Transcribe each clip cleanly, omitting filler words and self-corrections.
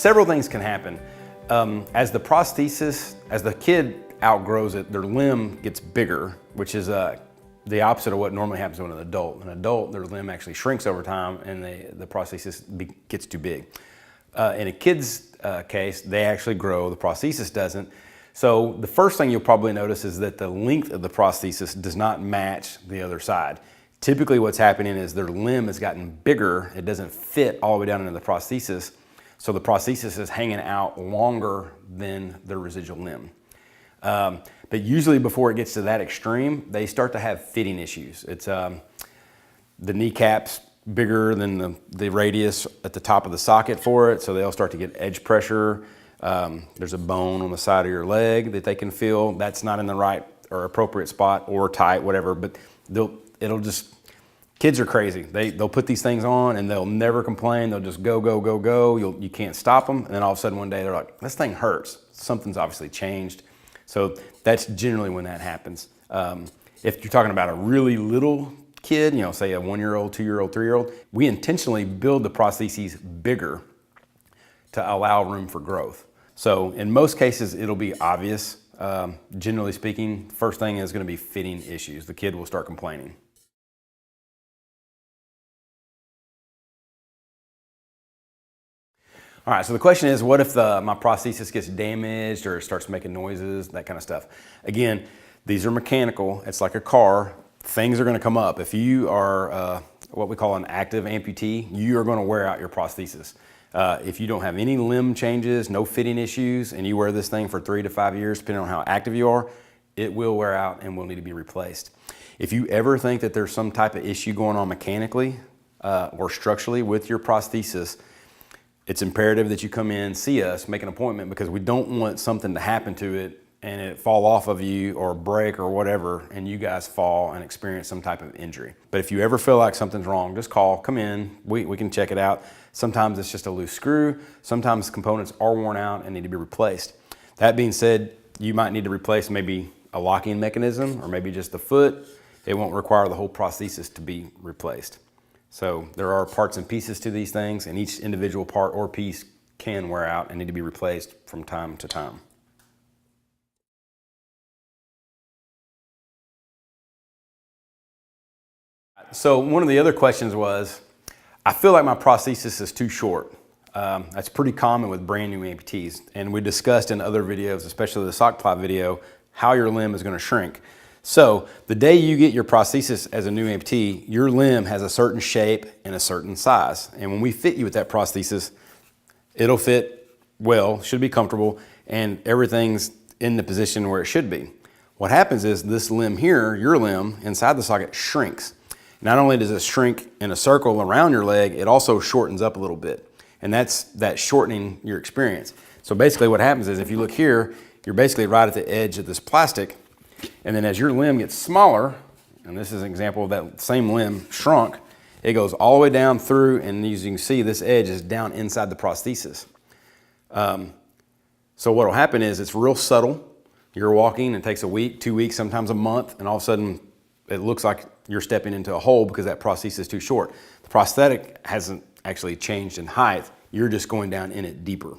several things can happen. As the kid outgrows it, their limb gets bigger, which is the opposite of what normally happens to an adult. An adult, their limb actually shrinks over time and the prosthesis gets too big. In a kid's case, they actually grow, the prosthesis doesn't. So the first thing you'll probably notice is that the length of the prosthesis does not match the other side. Typically what's happening is their limb has gotten bigger, it doesn't fit all the way down into the prosthesis, so the prosthesis is hanging out longer than the residual limb. But usually before it gets to that extreme, they start to have fitting issues. It's the kneecap's bigger than the radius at the top of the socket for it, so they'll start to get edge pressure. There's a bone on the side of your leg that they can feel. That's not in the right or appropriate spot or tight, whatever, but kids are crazy. They'll put these things on and they'll never complain. They'll just go, go, go, go. You can't stop them. And then all of a sudden one day they're like, this thing hurts. Something's obviously changed. So that's generally when that happens. If you're talking about a really little kid, say a 1-year-old, 2-year-old, 3-year-old, we intentionally build the prostheses bigger to allow room for growth. So in most cases, it'll be obvious. Generally speaking, first thing is going to be fitting issues. The kid will start complaining. All right, so the question is, what if my prosthesis gets damaged or starts making noises, that kind of stuff? Again, these are mechanical. It's like a car. Things are going to come up. If you are what we call an active amputee, you are going to wear out your prosthesis. If you don't have any limb changes, no fitting issues, and you wear this thing for 3 to 5 years, depending on how active you are, it will wear out and will need to be replaced. If you ever think that there's some type of issue going on mechanically or structurally with your prosthesis, it's imperative that you come in, see us, make an appointment, because we don't want something to happen to it and it fall off of you or break or whatever, and you guys fall and experience some type of injury. But if you ever feel like something's wrong, just call, come in, we can check it out. Sometimes it's just a loose screw. Sometimes components are worn out and need to be replaced. That being said, you might need to replace maybe a locking mechanism or maybe just the foot. It won't require the whole prosthesis to be replaced. So there are parts and pieces to these things, and each individual part or piece can wear out and need to be replaced from time to time. So one of the other questions was, I feel like my prosthesis is too short. That's pretty common with brand new amputees. And we discussed in other videos, especially the sock ply video, how your limb is going to shrink. So the day you get your prosthesis as a new amputee, your limb has a certain shape and a certain size. And when we fit you with that prosthesis, it'll fit well, should be comfortable, and everything's in the position where it should be. What happens is this limb here, your limb inside the socket, shrinks. Not only does it shrink in a circle around your leg, it also shortens up a little bit. And that's shortening your experience. So basically what happens is if you look here, you're basically right at the edge of this plastic. And then as your limb gets smaller, and this is an example of that same limb shrunk, it goes all the way down through, and as you can see, this edge is down inside the prosthesis. So what will happen is it's real subtle. You're walking, it takes a week, 2 weeks, sometimes a month, and all of a sudden it looks like you're stepping into a hole because that prosthesis is too short. The prosthetic hasn't actually changed in height. You're just going down in it deeper.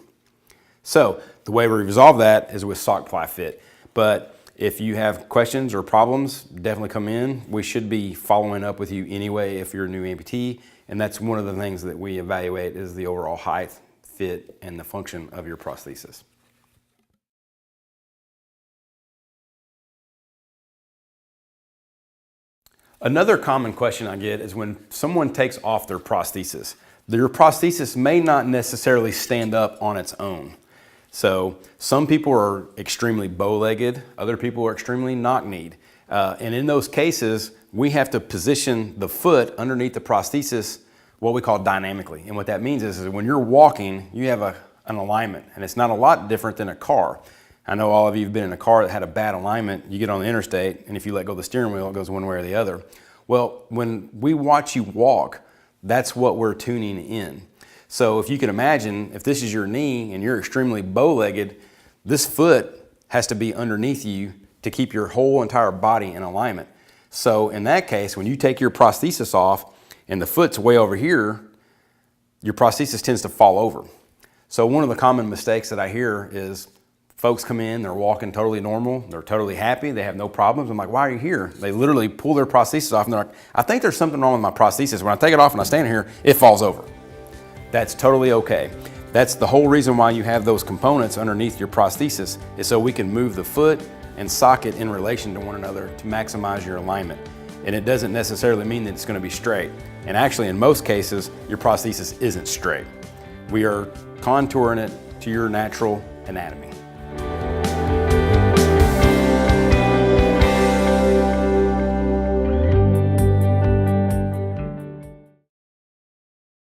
So the way we resolve that is with sock ply fit. But if you have questions or problems, definitely come in. We should be following up with you anyway if you're a new amputee. And that's one of the things that we evaluate is the overall height, fit, and the function of your prosthesis. Another common question I get is when someone takes off their prosthesis may not necessarily stand up on its own. So some people are extremely bow-legged, other people are extremely knock-kneed. And in those cases, we have to position the foot underneath the prosthesis, what we call dynamically. And what that means is when you're walking, you have an alignment, and it's not a lot different than a car. I know all of you have been in a car that had a bad alignment. You get on the interstate, and if you let go of the steering wheel, it goes one way or the other. Well, when we watch you walk, that's what we're tuning in. So if you can imagine, if this is your knee and you're extremely bow-legged, this foot has to be underneath you to keep your whole entire body in alignment. So in that case, when you take your prosthesis off and the foot's way over here, your prosthesis tends to fall over. So one of the common mistakes that I hear is folks come in, they're walking totally normal, they're totally happy, they have no problems. I'm like, why are you here? They literally pull their prosthesis off and they're like, I think there's something wrong with my prosthesis. When I take it off and I stand here, it falls over. That's totally okay. That's the whole reason why you have those components underneath your prosthesis, is so we can move the foot and socket in relation to one another to maximize your alignment. And it doesn't necessarily mean that it's going to be straight. And actually, in most cases, your prosthesis isn't straight. We are contouring it to your natural anatomy.